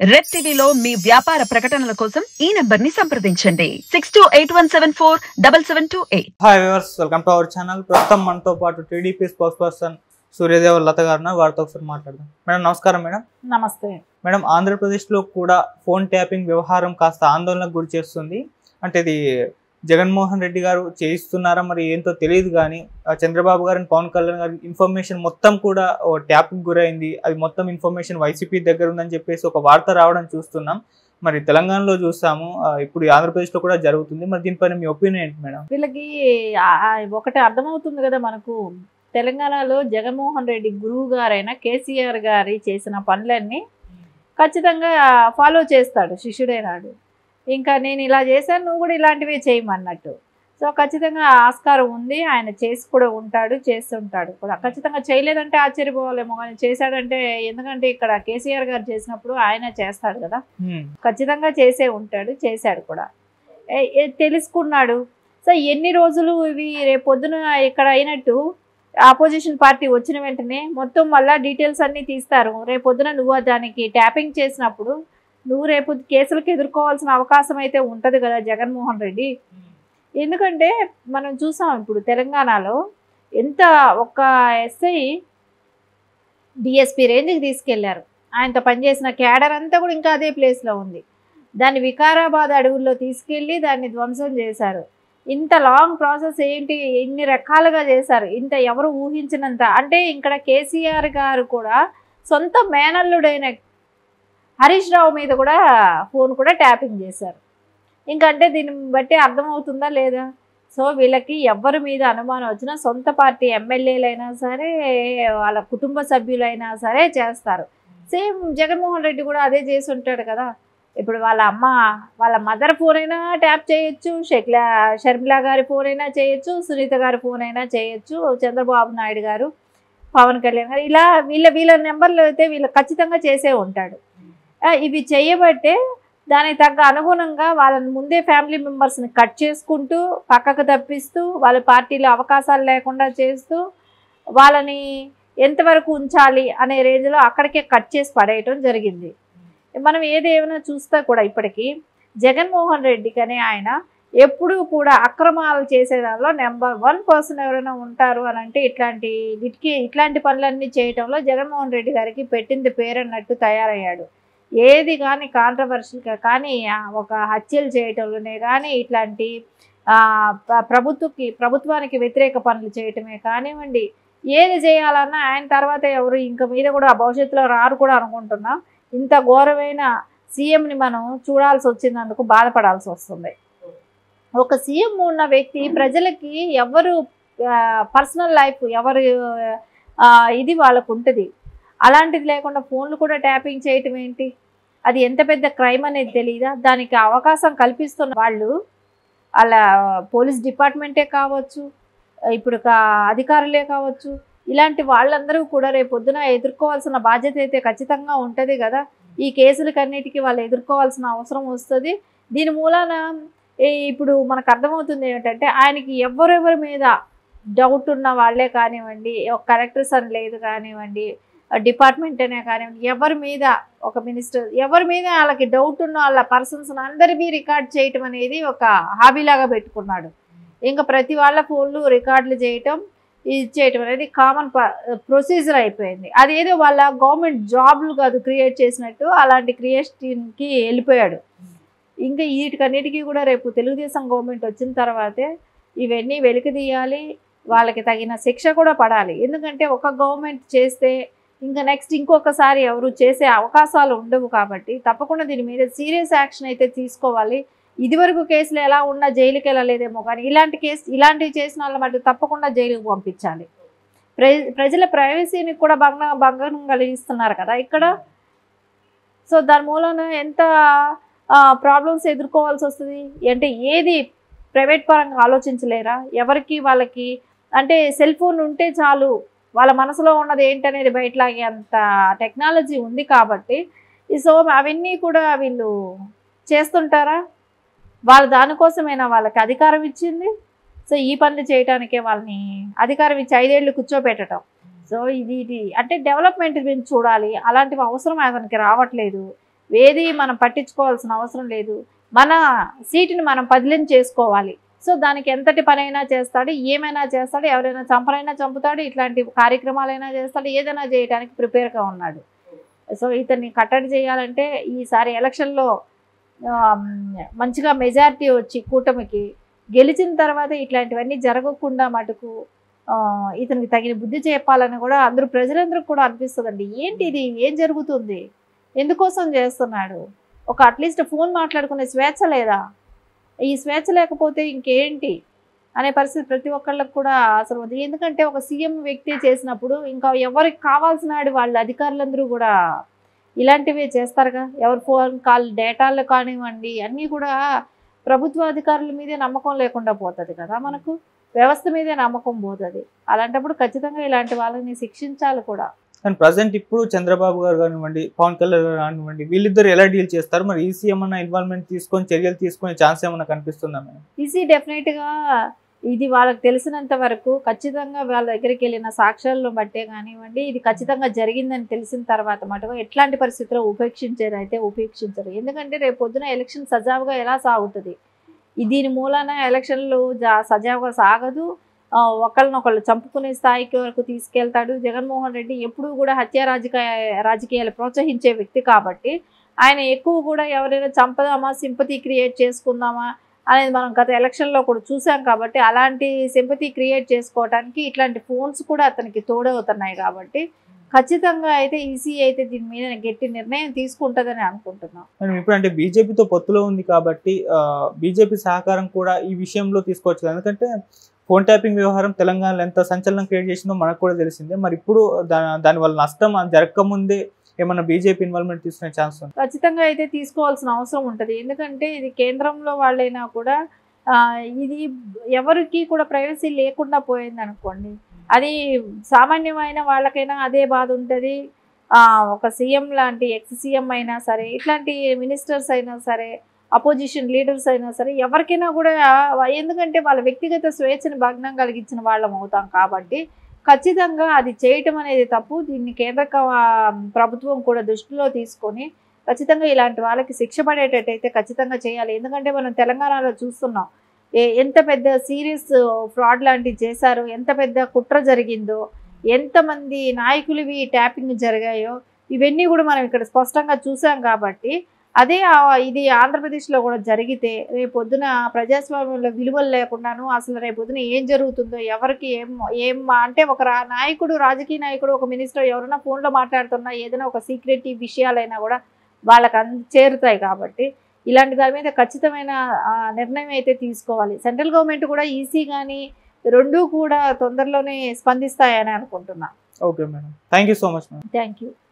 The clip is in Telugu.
రెడ్ టీవీలో మీ వ్యాపార ప్రకటనల కోసం ఈ నంబర్ ని సంప్రదించండి 6281747728. Hi viewers, welcome to our channel. ప్రస్తుతం మనతో పాటు టీడీపీ స్పోక్స్ పర్సన్ సూర్యదేవ లత గారు, వారితో ఒకసారి మాట్లాడదాం. మేడం నమస్కారం. మేడం నమస్తే. మేడం, ఆంధ్రప్రదేశ్లో కూడా ఫోన్ ట్యాపింగ్ వ్యవహారం కాస్త ఆందోళనకు గురి చేస్తుంది. అంటే ఇది జగన్మోహన్ రెడ్డి గారు చేయిస్తున్నారా మరి ఏంటో తెలియదు, కానీ చంద్రబాబు గారు పవన్ కళ్యాణ్ గారి ఇన్ఫర్మేషన్ మొత్తం కూడా ట్యాపింగ్ గురైంది. అది మొత్తం ఇన్ఫర్మేషన్ వైసీపీ దగ్గర ఉందని చెప్పేసి ఒక వార్త రావడం చూస్తున్నాం. మరి తెలంగాణలో చూస్తాము, ఇప్పుడు ఆంధ్రప్రదేశ్లో కూడా జరుగుతుంది. మరి దీనిపైన మీ ఒపీనియన్ ఏంటి మేడం? వీళ్ళకి ఒకటి అర్థమవుతుంది కదా మనకు, తెలంగాణలో జగన్మోహన్ రెడ్డి గురువు గారైన కేసీఆర్ గారి చేసిన పనులన్నీ ఖచ్చితంగా ఫాలో చేస్తాడు శిష్యుడైనాడు. ఇంకా నేను ఇలా చేశాను, నువ్వు కూడా ఇలాంటివే చేయమన్నట్టు. సో ఖచ్చితంగా ఆస్కారం ఉంది, ఆయన చేసి కూడా ఉంటాడు, చేస్తుంటాడు కూడా. ఖచ్చితంగా చేయలేదంటే ఆశ్చర్యపోవాలేమో, కానీ చేశాడంటే, ఎందుకంటే ఇక్కడ కేసీఆర్ గారు చేసినప్పుడు ఆయన చేస్తాడు కదా, ఖచ్చితంగా చేసే ఉంటాడు, చేశాడు కూడా, తెలుసుకున్నాడు. సో ఎన్ని రోజులు ఇవి రేపు పొద్దున ఇక్కడ అయినట్టు ఆపోజిషన్ పార్టీ వచ్చిన వెంటనే మొత్తం మళ్ళీ డీటెయిల్స్ అన్నీ తీస్తారు. రేపు పొద్దున నువ్వు దానికి ట్యాపింగ్ చేసినప్పుడు నువ్వు రేపు కేసులకు ఎదుర్కోవాల్సిన అవకాశం అయితే ఉంటుంది కదా జగన్మోహన్ రెడ్డి. ఎందుకంటే మనం చూసాం ఇప్పుడు తెలంగాణలో ఎంత ఒక ఎస్ఐ డిఎస్పీ రేంజ్కి తీసుకెళ్లారు. ఆయనతో పనిచేసిన క్యాడర్ అంతా కూడా ఇంకా అదే ప్లేస్లో ఉంది. దాన్ని వికారాబాద్ అడవుల్లో తీసుకెళ్ళి దాన్ని ధ్వంసం చేశారు. ఇంత లాంగ్ ప్రాసెస్ ఏంటి, ఇన్ని రకాలుగా చేశారు, ఇంత ఎవరు ఊహించినంత. అంటే ఇక్కడ కేసీఆర్ గారు కూడా సొంత మేనల్లుడైన హరీష్ రావు మీద కూడా ఫోన్ కూడా ట్యాపింగ్ చేశారు. ఇంకంటే దీన్ని బట్టి అర్థమవుతుందా లేదా? సో వీళ్ళకి ఎవరి మీద అనుమానం వచ్చినా సొంత పార్టీ ఎమ్మెల్యేలైనా సరే, వాళ్ళ కుటుంబ సభ్యులైనా సరే చేస్తారు. సేమ్ జగన్మోహన్ రెడ్డి కూడా అదే చేసి ఉంటాడు కదా. ఇప్పుడు వాళ్ళ మదర్ ఫోన్ అయినా ట్యాప్ చేయొచ్చు, షర్మిలా గారి ఫోన్ అయినా చేయొచ్చు, సునీత గారి ఫోన్ అయినా చేయొచ్చు, చంద్రబాబు నాయుడు గారు, పవన్ కళ్యాణ్ గారు, ఇలా వీళ్ళ నెంబర్లు అయితే వీళ్ళు ఖచ్చితంగా చేసే ఉంటాడు. ఇవి చేయబట్టే దానికి తగ్గ అనుగుణంగా వాళ్ళని ముందే ఫ్యామిలీ మెంబర్స్ని కట్ చేసుకుంటూ, పక్కకు తప్పిస్తూ, వాళ్ళ పార్టీలో అవకాశాలు లేకుండా చేస్తూ, వాళ్ళని ఎంతవరకు ఉంచాలి అనే రేంజ్లో అక్కడికే కట్ చేసి పడేయటం జరిగింది. మనం ఏదేమైనా చూస్తా కూడా ఇప్పటికీ జగన్మోహన్ రెడ్డికి అనే ఆయన ఎప్పుడూ కూడా అక్రమాలు చేసే దానిలో నెంబర్ 1 పర్సన్ ఎవరైనా ఉంటారు అని అంటే ఇట్లాంటి పనులన్నీ చేయటంలో జగన్మోహన్ రెడ్డి గారికి పెట్టింది పేరన్నట్టు తయారయ్యాడు. ఏది కానీ కాంట్రవర్షియల్గా కానీ, ఒక హత్యలు చేయటంలోనే కానీ, ఇట్లాంటి ప్రభుత్వానికి వ్యతిరేక పనులు చేయటమే కానివ్వండి, ఏది చేయాలన్నా ఆయన తర్వాత ఎవరు ఇంక మీద కూడా భవిష్యత్తులో రారు కూడా అనుకుంటున్నాం. ఇంత ఘోరమైన సీఎంని మనం చూడాల్సి వచ్చినందుకు బాధపడాల్సి వస్తుంది. ఒక సీఎం ఉన్న వ్యక్తి ప్రజలకి ఎవరు పర్సనల్ లైఫ్ ఎవరు ఇది వాళ్ళకు ఉంటుంది. అలాంటిది లేకుండా ఫోన్లు కూడా ట్యాపింగ్ చేయటం ఏంటి? అది ఎంత పెద్ద క్రైమ్ అనేది తెలియదా? దానికి అవకాశం కల్పిస్తున్న వాళ్ళు అలా పోలీస్ డిపార్ట్మెంటే కావచ్చు, ఇప్పుడు అధికారులే కావచ్చు, ఇలాంటి వాళ్ళందరూ కూడా రేపు పొద్దున ఎదుర్కోవాల్సిన బాధ్యత అయితే ఖచ్చితంగా ఉంటుంది కదా. ఈ కేసులకన్నిటికీ వాళ్ళు ఎదుర్కోవాల్సిన అవసరం వస్తుంది. దీని మూలాన ఇప్పుడు మనకు అర్థమవుతుంది ఏంటంటే, ఆయనకి ఎవరెవరి మీద డౌట్ ఉన్న వాళ్ళే కానివ్వండి, ఒక కలెక్టర్స్ అని లేదు కానివ్వండి, డిపార్ట్మెంట్ అనే కానివ్వండి, ఎవరి మీద ఒక మినిస్టర్ ఎవరి మీద వాళ్ళకి డౌట్ ఉన్న వాళ్ళ పర్సన్స్ అందరినీ రికార్డ్ చేయటం అనేది ఒక హాబీలాగా పెట్టుకున్నాడు. ఇంకా ప్రతి వాళ్ళ ఫోన్లు రికార్డులు చేయటం, ఇది చేయటం అనేది కామన్ ప్రొసీజర్ అయిపోయింది. అదేదో వాళ్ళ గవర్నమెంట్ జాబ్లు కాదు క్రియేట్ చేసినట్టు అలాంటి క్రియేషన్కి వెళ్ళిపోయాడు. ఇంకా వీటికన్నిటికీ కూడా రేపు తెలుగుదేశం గవర్నమెంట్ వచ్చిన తర్వాతే ఇవన్నీ వెలికితీయాలి, వాళ్ళకి తగిన శిక్ష కూడా పడాలి. ఎందుకంటే ఒక గవర్నమెంట్ చేస్తే ఇంకా నెక్స్ట్ ఇంకొకసారి ఎవరు చేసే అవకాశాలు ఉండవు. కాబట్టి తప్పకుండా దీని మీద సీరియస్ యాక్షన్ అయితే తీసుకోవాలి. ఇదివరకు కేసులు ఎలా ఉన్నా జైలుకి వెళ్ళలేదేమో, కానీ ఇలాంటివి చేసిన వాళ్ళ మటు తప్పకుండా జైలుకు పంపించాలి. ప్రజల ప్రైవసీని కూడా భంగం కలిగిస్తున్నారు కదా ఇక్కడ. సో దాని మూలన ఎంత ప్రాబ్లమ్స్ ఎదుర్కోవాల్సి వస్తుంది అంటే, ఏది ప్రైవేట్ పరంగా ఆలోచించలేరా? ఎవరికి వాళ్ళకి అంటే సెల్ ఫోన్ ఉంటే చాలు, వాళ్ళ మనసులో ఉన్నది ఏంటనేది బయటలాగే అంత టెక్నాలజీ ఉంది కాబట్టి, సో అవన్నీ కూడా వీళ్ళు చేస్తుంటారా? వాళ్ళు దానికోసమైనా వాళ్ళకి అధికారం ఇచ్చింది. సో ఈ పనులు చేయడానికే వాళ్ళని అధికారం ఇచ్చి 5 ఏళ్ళు కూర్చోబెట్టడం. సో ఇది అంటే డెవలప్మెంట్ గురించి చూడాలి. అలాంటివి అవసరం అతనికి రావట్లేదు. ఏది మనం పట్టించుకోవాల్సిన అవసరం లేదు. మన సీటుని మనం పదిలం చేసుకోవాలి. సో దానికి ఎంతటి పనైనా చేస్తాడు, ఏమైనా చేస్తాడు, ఎవరైనా చంపనైనా చంపుతాడు, ఇట్లాంటి కార్యక్రమాలైనా చేస్తాడు, ఏదైనా చేయడానికి ప్రిపేర్గా ఉన్నాడు. సో ఇతన్ని కట్టడి చేయాలంటే ఈసారి ఎలక్షన్లో మంచిగా మెజారిటీ వచ్చి కూటమికి గెలిచిన తర్వాత ఇట్లాంటివన్నీ జరగకుండా మటుకు ఇతనికి తగిన బుద్ధి చెప్పాలని కూడా ప్రజలందరూ కూడా అనిపిస్తుందండి. ఏంటి ఇది, ఏం జరుగుతుంది, ఎందుకోసం చేస్తున్నాడు? ఒక అట్లీస్ట్ ఫోన్ మాట్లాడుకునే స్వేచ్ఛ లేదా? ఈ స్వేచ్ఛ లేకపోతే ఇంకేంటి అనే పరిస్థితి ప్రతి ఒక్కళ్ళకి కూడా అసలు ఉంది. ఎందుకంటే ఒక సీఎం వ్యక్తి చేసినప్పుడు ఇంకా ఎవరికి కావాల్సిన వాళ్ళ అధికారులందరూ కూడా ఇలాంటివే చేస్తారుగా. ఎవరి ఫోన్ కాల్ డేటాలు కానివ్వండి అన్నీ కూడా ప్రభుత్వ అధికారుల మీదే నమ్మకం లేకుండా పోతుంది కదా, మనకు వ్యవస్థ మీదే నమ్మకం పోతుంది. అలాంటప్పుడు ఖచ్చితంగా ఇలాంటి వాళ్ళని శిక్షించాలి కూడా. కానీ ప్రజెంట్ ఇప్పుడు చంద్రబాబు గారు కానివ్వండి, పవన్ కళ్యాణ్ గారు కానివ్వండి, వీళ్ళిద్దరు ఎలా డీల్ చేస్తారు? మరి ఈసీ ఏమన్నా ఇన్వాల్వ్మెంట్ తీసుకొని చర్యలు తీసుకునే ఛాన్స్ ఏమన్నా కనిపిస్తుందా మేడం? ఈసీ డెఫినెట్గా ఇది వాళ్ళకి తెలిసినంత వరకు ఖచ్చితంగా వాళ్ళ దగ్గరికి వెళ్ళిన సాక్ష్యాలను బట్టే కానివ్వండి, ఇది ఖచ్చితంగా జరిగిందని తెలిసిన తర్వాత మటుకు ఎట్లాంటి పరిస్థితుల్లో ఉపేక్షించారైతే ఉపేక్షించరు. ఎందుకంటే రేపు పొద్దున ఎలక్షన్ సజావుగా ఎలా సాగుతుంది, దీని మూలాన ఎలక్షన్లు సజావుగా సాగదు. ఒకళ్ళనొకళ్ళు చంపుకునే స్థాయికి వరకు తీసుకెళ్తాడు. జగన్మోహన్ రెడ్డి ఎప్పుడూ కూడా హత్యా రాజకీయాలు ప్రోత్సహించే వ్యక్తి కాబట్టి ఆయన ఎక్కువ కూడా ఎవరైనా చంపదామా, సింపతి క్రియేట్ చేసుకుందామా అనేది మనం గత ఎలక్షన్లో కూడా చూసాం. కాబట్టి అలాంటి సింపతి క్రియేట్ చేసుకోవడానికి ఇట్లాంటి ఫోన్స్ కూడా అతనికి తోడవుతున్నాయి. కాబట్టి ఖచ్చితంగా అయితే ఈసీ అయితే దీని మీద గట్టి నిర్ణయం తీసుకుంటుందని అనుకుంటున్నాం. ఇప్పుడు అంటే బీజేపీతో పొత్తులో ఉంది కాబట్టి బీజేపీ సహకారం కూడా ఈ విషయంలో తీసుకోవచ్చు. ఎందుకంటే ఫోన్ ట్యాపింగ్ వ్యవహారం తెలంగాణలో ఎంత సంచలనం క్రియేట్ చేసిందో మనకు కూడా తెలిసిందే. మరి ఇప్పుడు దానివల్ల నష్టం జరగకముందే ఏమన్నా బీజేపీ ఇన్వాల్వ్మెంట్ తీసుకునే ఛాన్స్ ఉంది? ఖచ్చితంగా అయితే తీసుకోవాల్సిన అవసరం ఉంటుంది. ఎందుకంటే ఇది కేంద్రంలో వాళ్ళైనా కూడా ఇది ఎవరికి కూడా ప్రైవసీ లేకుండా పోయింది అనుకోండి, అది సామాన్యమైన వాళ్ళకైనా అదే బాధ ఉంటుంది. ఒక సీఎం లాంటి ఎక్స్ సీఎం అయినా సరే, ఇట్లాంటి మినిస్టర్స్ అయినా సరే, అపోజిషన్ లీడర్స్ అయినా సరే, ఎవరికైనా కూడా ఎందుకంటే వాళ్ళ వ్యక్తిగత స్వేచ్ఛను భగ్నం కలిగించిన వాళ్ళం అవుతాం. కాబట్టి ఖచ్చితంగా అది చేయటం అనేది తప్పు. దీన్ని కేంద్ర ప్రభుత్వం కూడా దృష్టిలో తీసుకొని ఖచ్చితంగా ఇలాంటి వాళ్ళకి శిక్ష పడేటట్టయితే ఖచ్చితంగా చేయాలి. ఎందుకంటే మనం తెలంగాణలో చూస్తున్నాం ఎంత పెద్ద సీరియస్ ఫ్రాడ్ లాంటివి చేశారు, ఎంత పెద్ద కుట్ర జరిగిందో, ఎంతమంది నాయకులవి ట్యాపింగ్ జరిగాయో ఇవన్నీ కూడా మనం ఇక్కడ స్పష్టంగా చూసాం. కాబట్టి అదే ఇది ఆంధ్రప్రదేశ్లో కూడా జరిగితే రేపొద్దున ప్రజాస్వామ్యంలో విలువలు లేకుండాను అసలు రేపొద్దున ఏం జరుగుతుందో, ఎవరికి ఏం అంటే ఒక నాయకుడు, రాజకీయ నాయకుడు, ఒక మినిస్టర్ ఎవరైనా ఫోన్లో మాట్లాడుతున్నా ఏదైనా ఒక సీక్రెట్ విషయాలైనా కూడా వాళ్ళకి చేరుతాయి. కాబట్టి ఇలాంటి దాని మీద ఖచ్చితమైన నిర్ణయం అయితే తీసుకోవాలి. సెంట్రల్ గవర్నమెంట్ కూడా ఈసీ కానీ రెండూ కూడా తొందరలోనే స్పందిస్తాయని అనుకుంటున్నా. Okay madam, thank you so much madam. Thank you.